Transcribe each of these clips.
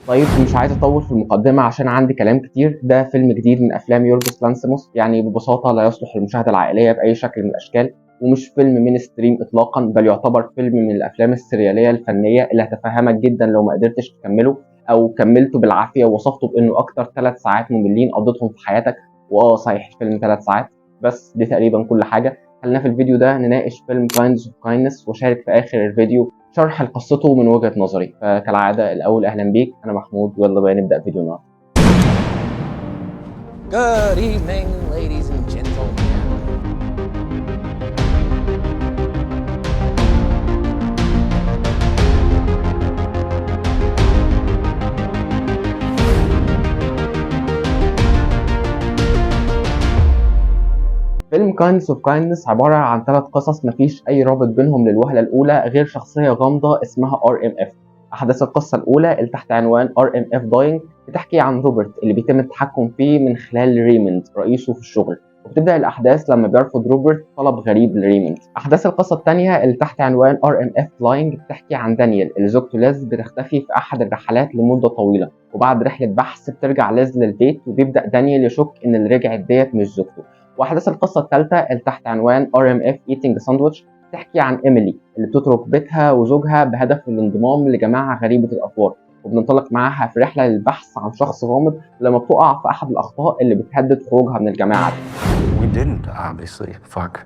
طيب مش عايز اطول في المقدمه عشان عندي كلام كتير. ده فيلم جديد من افلام يورجوس لانثيموس، يعني ببساطه لا يصلح للمشاهده العائليه باي شكل من الاشكال، ومش فيلم مين ستريم اطلاقا، بل يعتبر فيلم من الافلام السرياليه الفنيه اللي هتفهمك جدا لو ما قدرتش تكمله، او كملته بالعافيه ووصفته بانه اكتر 3 ساعات مملين قضيتهم في حياتك. صحيح، فيلم 3 ساعات بس، دي تقريبا كل حاجه. خلينا في الفيديو ده نناقش فيلم كايندز اوف كايندنس، وشارك في اخر الفيديو شرح لقصته من وجهة نظري. فكالعادة الأول أهلا بيك، أنا محمود، ويلا بقى نبدأ فيديو النهاردة. Good evening, ladies and gentlemen. فيلم كايندز اوف كايندنس عبارة عن 3 قصص مفيش أي رابط بينهم للوهلة الأولى غير شخصية غامضة اسمها RMF. أحداث القصة الأولى اللي تحت عنوان RMF Dying بتحكي عن روبرت اللي بيتم التحكم فيه من خلال ريموند رئيسه في الشغل، وبتبدأ الأحداث لما بيرفض روبرت طلب غريب لريموند. أحداث القصة الثانية اللي تحت عنوان RMF Flying بتحكي عن دانيال اللي زوجته ليز بتختفي في أحد الرحلات لمدة طويلة، وبعد رحلة بحث بترجع ليز للبيت وبيبدأ دانيال يشك إن اللي رجعت ديت مش زوجته. واحداث القصه الثالثه اللي تحت عنوان RMF Eating Sandwich تحكي عن ايميلي اللي بتترك بيتها وزوجها بهدف الانضمام لجماعه غريبه الاطوار، وبننطلق معاها في رحله للبحث عن شخص غامض لما بتقع في احد الاخطاء اللي بتهدد خروجها من الجماعه دي. We didn't obviously fuck.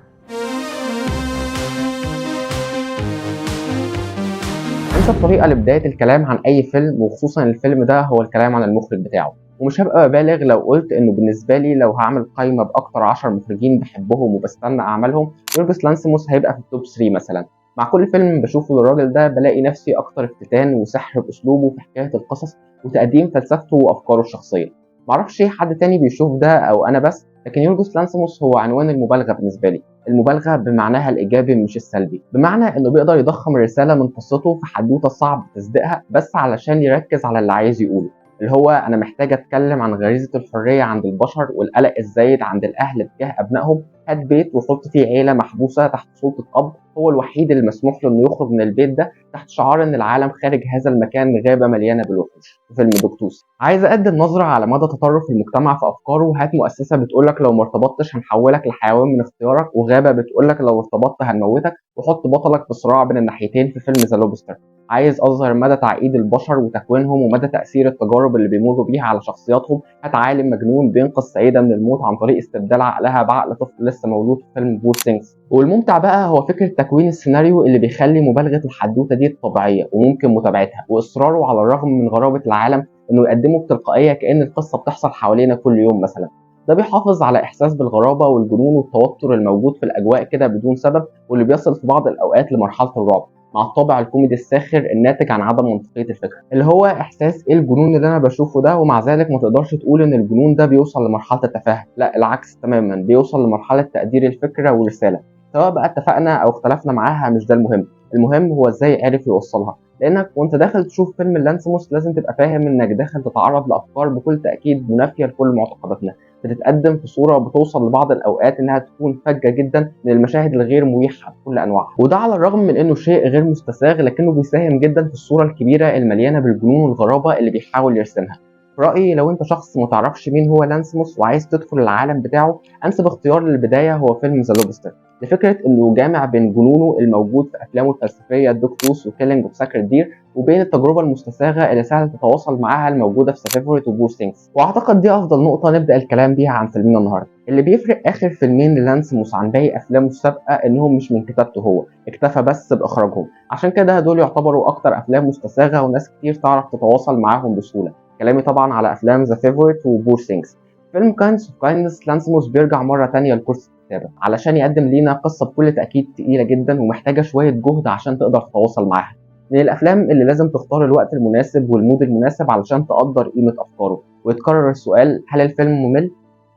انسب طريقه لبدايه الكلام عن اي فيلم، وخصوصا الفيلم ده، هو الكلام عن المخرج بتاعه. ومش هبقى ببالغ لو قلت انه بالنسبه لي لو هعمل قائمه باكتر 10 مخرجين بحبهم وبستنى اعمالهم، يورجوس لانثيموس هيبقى في التوب 3 مثلا. مع كل فيلم بشوفه للراجل ده بلاقي نفسي اكتر افتتان وسحر باسلوبه في حكايه القصص وتقديم فلسفته وافكاره الشخصيه. معرفش حد تاني بيشوف ده او انا بس، لكن يورجوس لانثيموس هو عنوان المبالغه بالنسبه لي. المبالغه بمعناها الايجابي مش السلبي، بمعنى انه بيقدر يضخم الرساله من قصته في حدوته صعب تصديقها بس علشان يركز على اللي عايز يقوله، اللي هو انا محتاج اتكلم عن غريزه الحريه عند البشر والقلق الزايد عند الاهل تجاه ابنائهم. هات بيت وحط فيه عيله محبوسه تحت سلطه اب هو الوحيد اللي مسموح له انه يخرج من البيت ده تحت شعار ان العالم خارج هذا المكان غابه مليانه بالوحوش. في فيلم دوكتوس عايز اقدم نظره على مدى تطرف المجتمع في افكاره. هات مؤسسه بتقولك لو ما ارتبطتش هنحولك لحيوان من اختيارك، وغابه بتقولك لو ارتبطت هنموتك، وحط بطلك في صراع بين الناحيتين في فيلم ذا لوبستر. عايز اظهر مدى تعقيد البشر وتكوينهم ومدى تاثير التجارب اللي بيمروا بيها على شخصياتهم. هات عالم مجنون بينقذ سيده من الموت عن طريق استبدال عقلها بعقل طفل لسه مولود في فيلم بور ثينجز. والممتع بقى هو فكره تكوين السيناريو اللي بيخلي مبالغه الحدوته دي طبيعيه وممكن متابعتها، واصراره على الرغم من غرابه العالم انه يقدمه بتلقائيه كأن القصه بتحصل حوالينا كل يوم مثلا. ده بيحافظ على احساس بالغرابه والجنون والتوتر الموجود في الاجواء كده بدون سبب، واللي بيصل في بعض الاوقات لمرحله الرعب، مع الطابع الكوميدي الساخر الناتج عن عدم منطقيه الفكره، اللي هو احساس ايه الجنون اللي انا بشوفه ده، ومع ذلك ما تقدرش تقول ان الجنون ده بيوصل لمرحله التفاهه، لا العكس تماما، بيوصل لمرحله تقدير الفكره والرساله. سواء بقى اتفقنا او اختلفنا معاها مش ده المهم، المهم هو ازاي عرف يوصلها. لانك وانت داخل تشوف فيلم لانثيموس لازم تبقى فاهم انك داخل تتعرض لافكار بكل تاكيد منافيه لكل معتقداتنا، بتتقدم في صوره بتوصل لبعض الاوقات انها تكون فجه جدا من المشاهد الغير مريحه بكل انواعها. وده على الرغم من انه شيء غير مستساغ لكنه بيساهم جدا في الصوره الكبيره المليانه بالجنون والغرابه اللي بيحاول يرسمها. في رايي لو انت شخص متعرفش مين هو لانثيموس وعايز تدخل العالم بتاعه، انسب اختيار للبدايه هو فيلم ذا لوبستر، لفكره انه جامع بين جنونه الموجود في افلامه الفلسفيه دوكتوس وكيلينج اوف ساكرد دير، وبين التجربه المستساغه اللي سهل تتواصل معاها الموجوده في ذا فيفوريت وبور ثينجز. واعتقد دي افضل نقطه نبدا الكلام بيها عن فيلمنا النهارده. اللي بيفرق اخر فيلمين للانثيموس عن باقي افلامه السابقه انهم مش من كتابته هو، اكتفى بس باخراجهم، عشان كده دول يعتبروا اكتر افلام مستساغه وناس كتير تعرف تتواصل معاهم بسهوله. كلامي طبعا على افلام ذا فيفوريت وبور ثينجز. فيلم كايندز اوف كايندنس لانثيموس بيرجع مره تانية لكرسي الكتابه علشان يقدم لينا قصه بكل تاكيد تقيله جدا ومحتاجه شويه جهد عشان تقدر تتواصل معاها. من الافلام اللي لازم تختار الوقت المناسب والمود المناسب علشان تقدر قيمه افكاره. ويتكرر السؤال، هل الفيلم ممل؟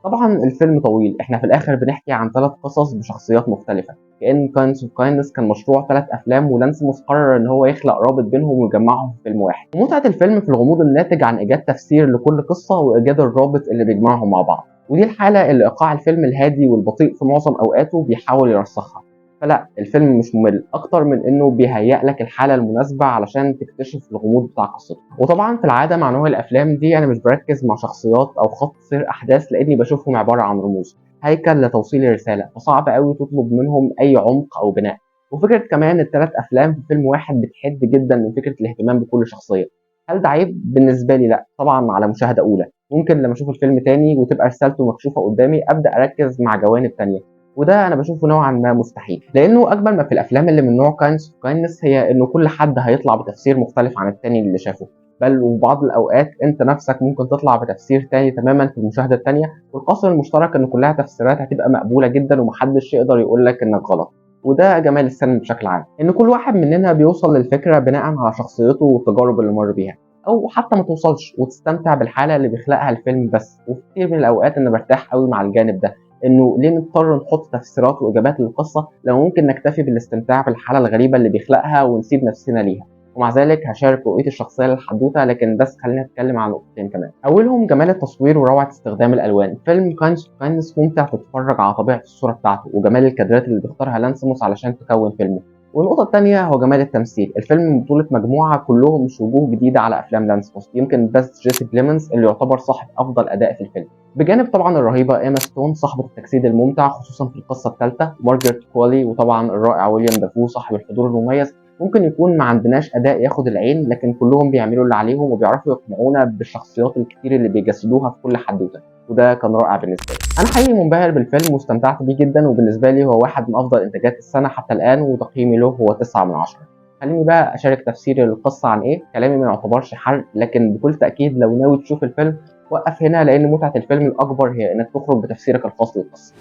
طبعا الفيلم طويل، احنا في الاخر بنحكي عن 3 قصص بشخصيات مختلفه، كأن كايندز اوف كايندنس كان مشروع 3 افلام ولانثيموس قرر ان هو يخلق رابط بينهم ويجمعهم في فيلم واحد. ومتعه الفيلم في الغموض الناتج عن ايجاد تفسير لكل قصه وايجاد الرابط اللي بيجمعهم مع بعض، ودي الحاله اللي ايقاع الفيلم الهادي والبطيء في معظم اوقاته بيحاول يرسخها. فلا الفيلم مش ممل اكتر من انه بيهيئ لك الحاله المناسبه علشان تكتشف الغموض بتاع قصته. وطبعا في العاده مع نوع الافلام دي انا مش بركز مع شخصيات او خط سير احداث، لاني بشوفهم عباره عن رموز هيكل لتوصيل الرساله، فصعب قوي تطلب منهم اي عمق او بناء. وفكره كمان الثلاث افلام في فيلم واحد بتحد جدا من فكره الاهتمام بكل شخصيه. هل ده عيب؟ بالنسبه لي لا طبعا، على مشاهده اولى ممكن لما اشوف الفيلم تاني وتبقى رسالته مكشوفه قدامي ابدا اركز مع جوانب تانيه، وده انا بشوفه نوعا ما مستحيل، لانه اجمل ما في الافلام اللي من نوع كاينس هي انه كل حد هيطلع بتفسير مختلف عن التاني اللي شافه، بل وفي بعض الاوقات انت نفسك ممكن تطلع بتفسير تاني تماما في المشاهده التانيه، والقاسم المشترك ان كلها تفسيرات هتبقى مقبوله جدا ومحدش يقدر يقول لك انك غلط. وده جمال السينما بشكل عام، ان كل واحد مننا بيوصل للفكره بناء على شخصيته والتجارب اللي مر بيها، او حتى ما توصلش وتستمتع بالحاله اللي بيخلقها الفيلم بس. وفي كتير من الاوقات انا برتاح قوي مع الجانب ده، انه ليه نضطر نحط تفسيرات واجابات للقصه لو ممكن نكتفي بالاستمتاع بالحاله الغريبه اللي بيخلقها ونسيب نفسنا ليها. ومع ذلك هشارك رؤيتي الشخصيه للحدوته، لكن بس خلينا نتكلم عن نقطتين كمان. اولهم جمال التصوير وروعه استخدام الالوان. فيلم كاينس ممتع تتفرج على طبيعه الصوره بتاعته وجمال الكادرات اللي بيختارها لانسموس علشان تكون فيلمه. والنقطة الثانية هو جمال التمثيل. الفيلم من بطولة مجموعة كلهم مش وجوه جديدة على أفلام لانسموس، يمكن بس جيسي بليمنز اللي يعتبر صاحب أفضل أداء في الفيلم، بجانب طبعا الرهيبة إيما ستون صاحبة التجسيد الممتع خصوصا في القصة الثالثة، مارجريت كوالي، وطبعا الرائع ويليام دافو صاحب الحضور المميز. ممكن يكون ما عندناش أداء ياخد العين، لكن كلهم بيعملوا اللي عليهم وبيعرفوا يقنعونا بالشخصيات الكتير اللي بيجسدوها في كل حدوتة، وده كان رائع بالنسبة لي. أنا حقيقي منبهر بالفيلم واستمتعت بيه جدا، وبالنسبة لي هو واحد من أفضل إنتاجات السنة حتى الآن، وتقييمي له هو 9 من 10. خليني بقى أشارك تفسيري للقصة عن إيه. كلامي ما يعتبرش حرق، لكن بكل تأكيد لو ناوي تشوف الفيلم وقف هنا، لأن متعة الفيلم الأكبر هي إنك تخرج بتفسيرك الخاص للقصة.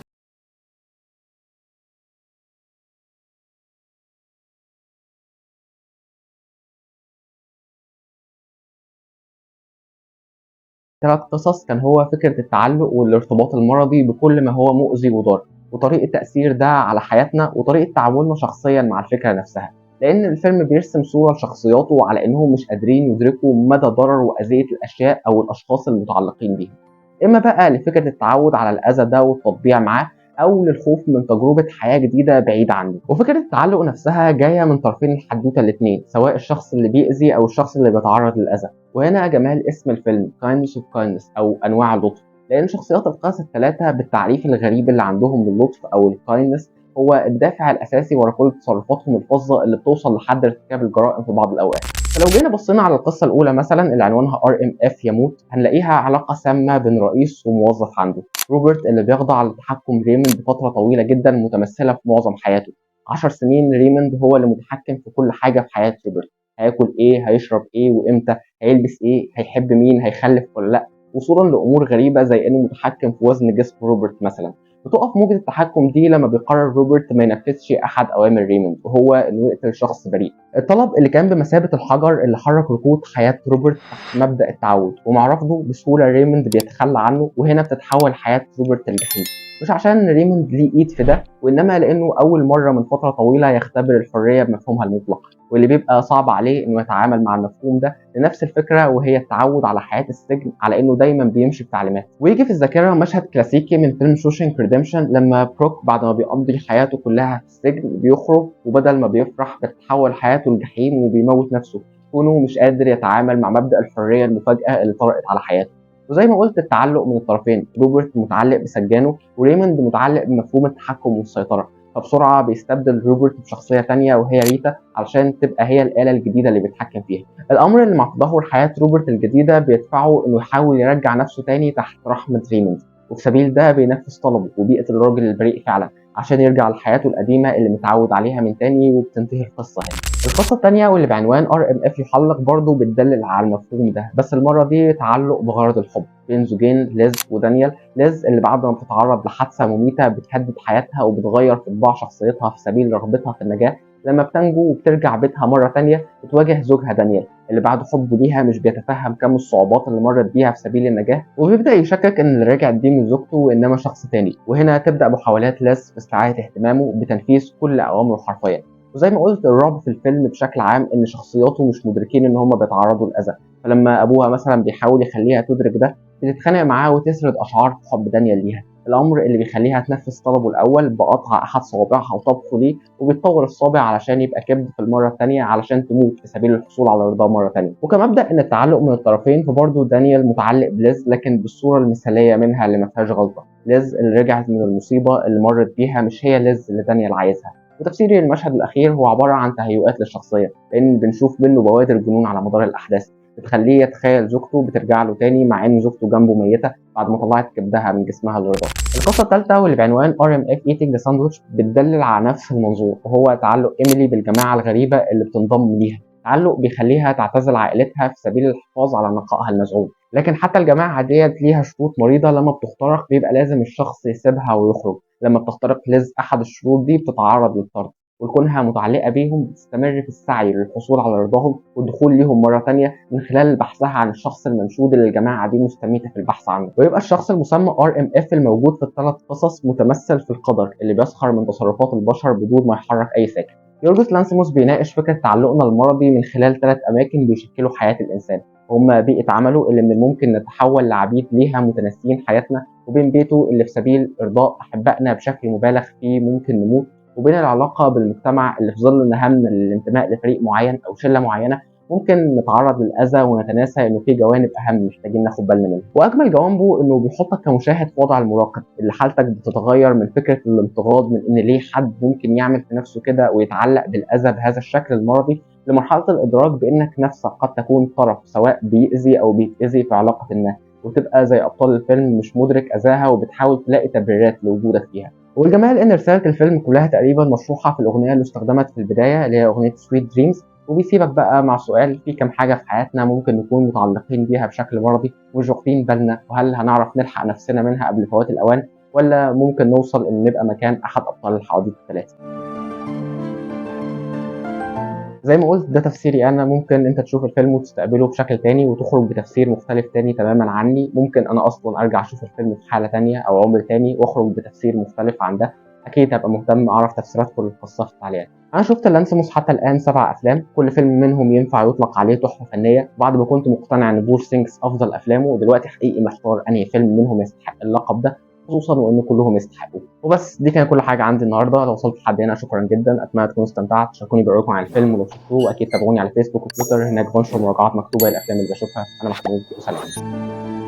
ثلاث قصص كان هو فكرة التعلق والارتباط المرضي بكل ما هو مؤذي وضار، وطريقة تأثير ده على حياتنا، وطريقة تعاملنا شخصيا مع الفكرة نفسها. لأن الفيلم بيرسم صورة لشخصياته على إنهم مش قادرين يدركوا مدى ضرر وأذية الأشياء أو الأشخاص المتعلقين بيهم، إما بقى لفكرة التعود على الأذى ده والتطبيع معاه، أو للخوف من تجربة حياة جديدة بعيدة عنه. وفكرة التعلق نفسها جاية من طرفين الحدوتة الاتنين، سواء الشخص اللي بيأذي أو الشخص اللي بيتعرض للأذى. وهنا جمال اسم الفيلم Kindness of Kindness أو أنواع اللطف، لأن شخصيات القصة الثلاثة بالتعريف الغريب اللي عندهم للطف أو الكايندنس هو الدافع الأساسي ورا كل تصرفاتهم الفظة اللي بتوصل لحد ارتكاب الجرائم في بعض الأوقات. فلو جينا بصينا على القصة الأولى مثلا اللي عنوانها RMF يموت، هنلاقيها علاقة سامة بين رئيس وموظف عنده، روبرت اللي بيخضع لتحكم ريموند بفترة طويلة جدا متمثلة في معظم حياته. 10 سنين ريموند هو اللي متحكم في كل حاجة في حياة روبرت، هياكل ايه، هيشرب ايه، وامتى، هيلبس ايه، هيحب مين، هيخلف ولا لا، وصولا لامور غريبه زي انه متحكم في وزن جسم روبرت مثلا. بتقف موجة التحكم دي لما بيقرر روبرت ما ينفذش احد اوامر ريموند، وهو انه يقتل شخص بريء. الطلب اللي كان بمثابه الحجر اللي حرك ركود حياه روبرت تحت مبدا التعود، ومع رفضه بسهوله ريموند بيتخلى عنه، وهنا بتتحول حياه روبرت للجحيم. مش عشان ريموند ليه ايد في ده، وانما لانه اول مره من فتره طويله يختبر الحريه بمفهومها المطلق، واللي بيبقى صعب عليه انه يتعامل مع المفهوم ده لنفس الفكره، وهي التعود على حياه السجن، على انه دايما بيمشي بتعليمات. ويجي في الذاكره مشهد كلاسيكي من فيلم شوشنك ريديمشن، لما بروك بعد ما بيقضي حياته كلها في السجن بيخرج، وبدل ما بيفرح بتتحول حياته لجحيم وبيموت نفسه، كونه مش قادر يتعامل مع مبدا الحريه المفاجاه اللي طرقت على حياته. وزي ما قلت التعلق من الطرفين، روبرت متعلق بسجانه وريموند متعلق بمفهوم التحكم والسيطره، فبسرعة بيستبدل روبرت بشخصية تانية وهي ريتا علشان تبقى هي الآلة الجديدة اللي بيتحكم فيها. الأمر اللي مع تدهور حياة روبرت الجديدة بيدفعه إنه يحاول يرجع نفسه تاني تحت رحمة ريموند، وفي سبيل ده بينفذ طلبه وبيقتل الراجل البريء فعلا عشان يرجع لحياته القديمة اللي متعود عليها من تاني، وبتنتهي القصة هنا. القصة التانية واللي بعنوان RMF يحلق برضه بتدلل على المفهوم ده، بس المرة دي تعلق بغرض الحب بين زوجين ليز ودانيال. ليز اللي بعد ما بتتعرض لحادثة مميتة بتهدد حياتها وبتغير في طباع شخصيتها في سبيل رغبتها في النجاة، لما بتنجو وبترجع بيتها مرة تانية بتواجه زوجها دانيال اللي بعد حبه ليها مش بيتفهم كم الصعوبات اللي مرت بيها في سبيل النجاة، وبيبدأ يشكك إن اللي رجعت دي من زوجته إنما شخص تاني. وهنا تبدأ محاولات ليز في استعادة اهتمامه بتنفيذ كل أوامره حرفيا. وزي ما قلت الرعب في الفيلم بشكل عام إن شخصياته مش مدركين إن هم بيتعرضوا للأذى، فلما أبوها مثلا بيحاول يخليها تدرك ده بتتخانق معاه وتسرد اشعار حب دانيال ليها، الامر اللي بيخليها تنفذ طلبه الاول بقطع احد صوابعها وطبخه ليه، وبتطور الصابع علشان يبقى كبد في المره الثانيه علشان تموت في سبيل الحصول على رضاه مره ثانيه. وكمبدا ان التعلق من الطرفين، فبرضه دانيال متعلق بليز لكن بالصوره المثاليه منها اللي ما فيهاش غلطه. ليز اللي رجعت من المصيبه اللي مرت بيها مش هي ليز اللي دانيال عايزها. وتفسيري للمشهد الاخير هو عباره عن تهيؤات للشخصيه، لان بنشوف منه بوادر جنون على مدار الاحداث بتخليه يتخيل زوجته بترجع له تاني مع ان زوجته جنبه ميته بعد ما طلعت كبدها من جسمها للرضا. القصه الثالثه واللي بعنوان RMF Eating the Sandwich بتدلل على نفس المنظور، وهو تعلق ايميلي بالجماعه الغريبه اللي بتنضم ليها. تعلق بيخليها تعتزل عائلتها في سبيل الحفاظ على نقائها المزعوم. لكن حتى الجماعه ديت ليها شروط مريضه، لما بتخترق بيبقى لازم الشخص يسيبها ويخرج. لما بتخترق ليز احد الشروط دي بتتعرض للطرد، وكونها متعلقة بيهم بتستمر في السعي للحصول على رضاهم والدخول ليهم مرة تانية من خلال بحثها عن الشخص المنشود اللي الجماعة دي مستميتة في البحث عنه. ويبقى الشخص المسمى RMF الموجود في الثلاث قصص متمثل في القدر اللي بيسخر من تصرفات البشر بدون ما يحرك أي ساكن. يورجوس لانثيموس بيناقش فكرة تعلقنا المرضي من خلال 3 أماكن بيشكلوا حياة الإنسان، هما بيئة عمله اللي من الممكن نتحول لعبيد ليها متناسيين حياتنا، وبين بيته اللي في سبيل إرضاء أحبائنا بشكل مبالغ فيه ممكن نموت، وبين العلاقة بالمجتمع اللي في ظل نهمنا للانتماء لفريق معين أو شلة معينة ممكن نتعرض للأذى ونتناسى إنه في جوانب أهم محتاجين ناخد بالنا منها. وأجمل جوانبه إنه بيحطك كمشاهد في وضع المراقب اللي حالتك بتتغير من فكرة الانتقاد من إن ليه حد ممكن يعمل في نفسه كده ويتعلق بالأذى بهذا الشكل المرضي، لمرحلة الإدراك بإنك نفسك قد تكون طرف سواء بيأذي أو بيتأذي في علاقة ما، وتبقى زي أبطال الفيلم مش مدرك أذاها وبتحاول تلاقي تبريرات لوجودك فيها. والجمال ان رساله الفيلم كلها تقريبا مشروحه في الاغنيه اللي استخدمت في البدايه اللي هي اغنيه سويت دريمز، وبيسيبك بقى مع سؤال في كم حاجه في حياتنا ممكن نكون متعلقين بيها بشكل مرضي ومش واخدين بالنا، وهل هنعرف نلحق نفسنا منها قبل فوات الاوان، ولا ممكن نوصل ان نبقى مكان احد ابطال الحواديت الثلاثه. زي ما قلت ده تفسيري انا، ممكن انت تشوف الفيلم وتستقبله بشكل تاني وتخرج بتفسير مختلف تاني تماما عني، ممكن انا اصلا ارجع اشوف الفيلم في حاله تانيه او عمر تاني واخرج بتفسير مختلف عن ده. اكيد هبقى مهتم اعرف تفسيراتكم للقصه في التعليقات. انا شفت لانثيموس حتى الان 7 افلام، كل فيلم منهم ينفع يطلق عليه تحفه فنيه. بعد ما كنت مقتنع ان بور ثينجز افضل افلامه، ودلوقتي حقيقي محتار انهي فيلم منهم يستحق اللقب ده، خصوصا وان كلهم يستحقوه. وبس دي كانت كل حاجه عندي النهارده. لو وصلت لحد هنا شكرا جدا، اتمنى تكونوا استمتعت. شاركوني برايكم عن الفيلم ولو شفتوه، واكيد تابعوني على فيسبوك وتويتر، هناك بنشر مراجعات مكتوبه للافلام اللي بشوفها. انا محمود وسلام.